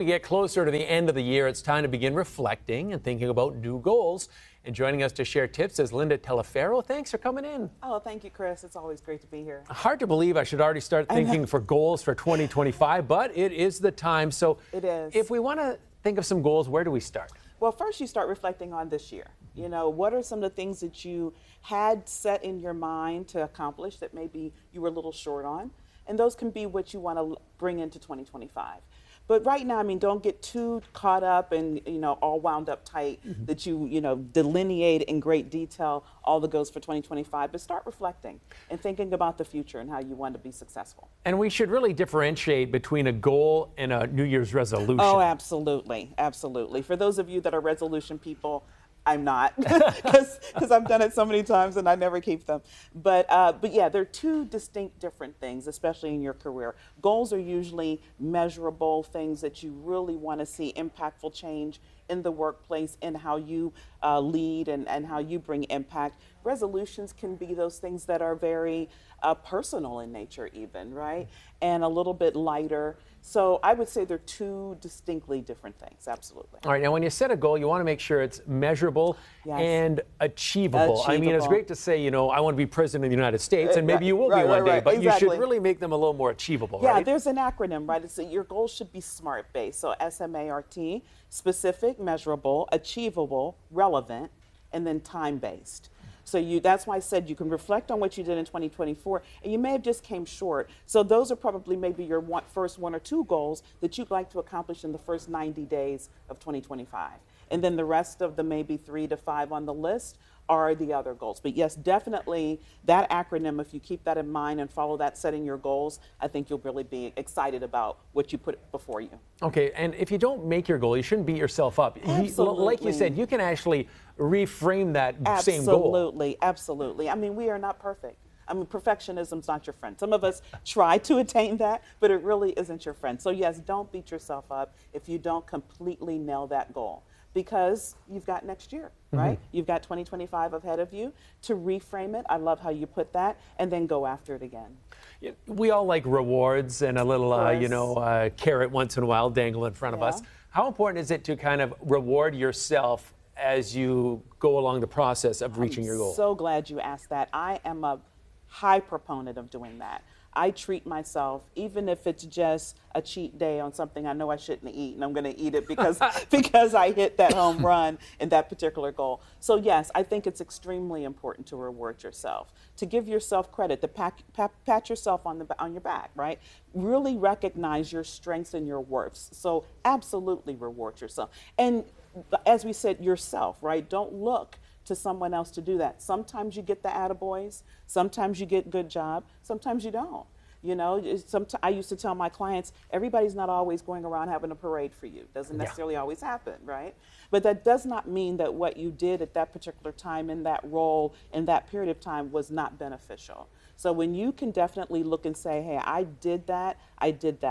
We get closer to the end of the year, it's time to begin reflecting and thinking about new goals. And joining us to share tips is Linda Teleferro. Thanks for coming in. Oh, thank you, Chris. It's always great to be here. Hard to believe I should already start thinking for goals for 2025, but it is the time. So It is. if we want to think of some goals, where do we start? Well, first you start reflecting on this year. You know, what are some of the things that you had set in your mind to accomplish that maybe you were a little short on? And those can be what you want to bring into 2025. But right now, I mean, don't get too caught up and, all wound up tight that you delineate in great detail all the goals for 2025, but start reflecting and thinking about the future and how you want to be successful. And we should really differentiate between a goal and a New Year's resolution. Oh, absolutely. Absolutely. For those of you that are resolution people, I'm not, because I've done it so many times and I never keep them. But yeah, they're two distinct different things, especially in your career. Goals are usually measurable things that you really want to see impactful change in the workplace, in how you lead and how you bring impact. Resolutions can be those things that are very personal in nature even, right? And a little bit lighter. So I would say they're two distinctly different things, absolutely. All right, now when you set a goal, you want to make sure it's measurable and achievable. I mean, it's great to say, I want to be president of the United States, and maybe you will be one day, but you should really make them a little more achievable, right? Yeah, there's an acronym, right? It's your goals should be SMART-based. So SMART, specific, measurable, achievable, relevant, and then time-based. So that's why I said you can reflect on what you did in 2024, and you may have just came short. So those are probably maybe your first one or two goals that you'd like to accomplish in the first 90 days of 2025. And then the rest of the maybe 3 to 5 on the list are the other goals. But yes, definitely that acronym, if you keep that in mind and follow that setting your goals, I think you'll really be excited about what you put before you. Okay, and if you don't make your goal, you shouldn't beat yourself up. Absolutely. Like you said, you can actually reframe that same goal. Absolutely, absolutely. I mean, we are not perfect. I mean, perfectionism's not your friend. Some of us try to attain that, but it really isn't your friend. So yes, don't beat yourself up if you don't completely nail that goal, because you've got next year, right? You've got 2025 ahead of you to reframe it. I love how you put that, and then go after it again. We all like rewards and a little, carrot once in a while dangle in front of us. How important is it to kind of reward yourself as you go along the process of reaching your goal? I'm so glad you asked that. I am a high proponent of doing that. I treat myself, even if it's just a cheat day on something I know I shouldn't eat, and I'm going to eat it because because I hit that home run in that particular goal. So yes, I think it's extremely important to reward yourself, to give yourself credit, to pat yourself on your back, right? Really recognize your strengths and your worths. So absolutely reward yourself. And as we said, yourself, right? Don't look to someone else to do that. Sometimes you get the attaboys, sometimes you get good job, sometimes you don't. I used to tell my clients, everybody's not always going around having a parade for you. Doesn't necessarily always happen, right? But that does not mean that what you did at that particular time in that role in that period of time was not beneficial. So when you can definitely look and say, hey, I did that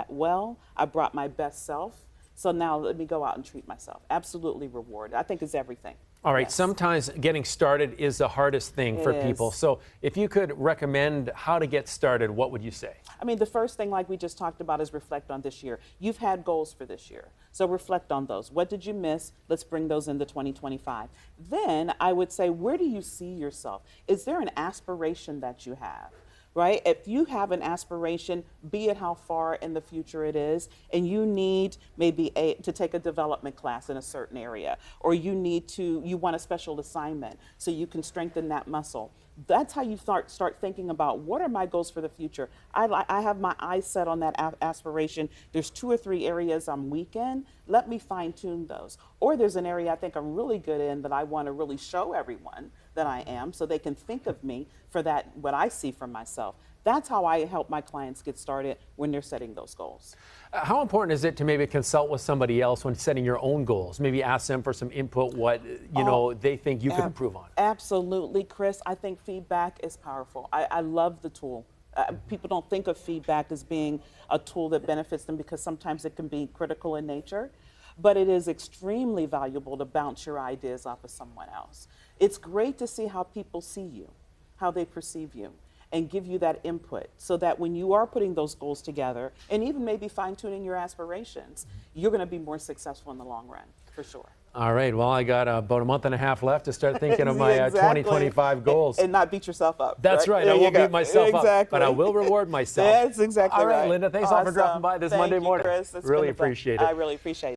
well, I brought my best self, so now let me go out and treat myself. Absolutely reward. I think it's everything. All right, sometimes getting started is the hardest thing for people. So if you could recommend how to get started, what would you say? I mean, the first thing, like we just talked about, is reflect on this year. You've had goals for this year, so reflect on those. What did you miss? Let's bring those into 2025. Then I would say, where do you see yourself? Is there an aspiration that you have? Right? If you have an aspiration, be it how far in the future it is, and you need maybe to take a development class in a certain area, or you want a special assignment so you can strengthen that muscle. That's how you start thinking about, what are my goals for the future? I have my eyes set on that aspiration. There's 2 or 3 areas I'm weak in. Let me fine tune those. Or there's an area I think I'm really good in that I want to really show everyone that I am, so they can think of me for that, what I see for myself. That's how I help my clients get started when they're setting those goals. How important is it to maybe consult with somebody else when setting your own goals? Maybe ask them for some input, what they think you could improve on. Absolutely, Chris. I think feedback is powerful. I love the tool. People don't think of feedback as being a tool that benefits them because sometimes it can be critical in nature. But it is extremely valuable to bounce your ideas off of someone else. It's great to see how people see you, how they perceive you. and give you that input so that when you are putting those goals together and even maybe fine tuning your aspirations, you're going to be more successful in the long run, for sure. All right. Well, I got about a month and a half left to start thinking of my Exactly. 2025 goals. And not beat yourself up. That's right. There I you won't go. beat myself up, but I will reward myself. That's exactly All right, right. Linda, thanks all for dropping Awesome. by this Thank Monday you, morning. Chris. It's Really been a pleasure. appreciate it. I really appreciate it.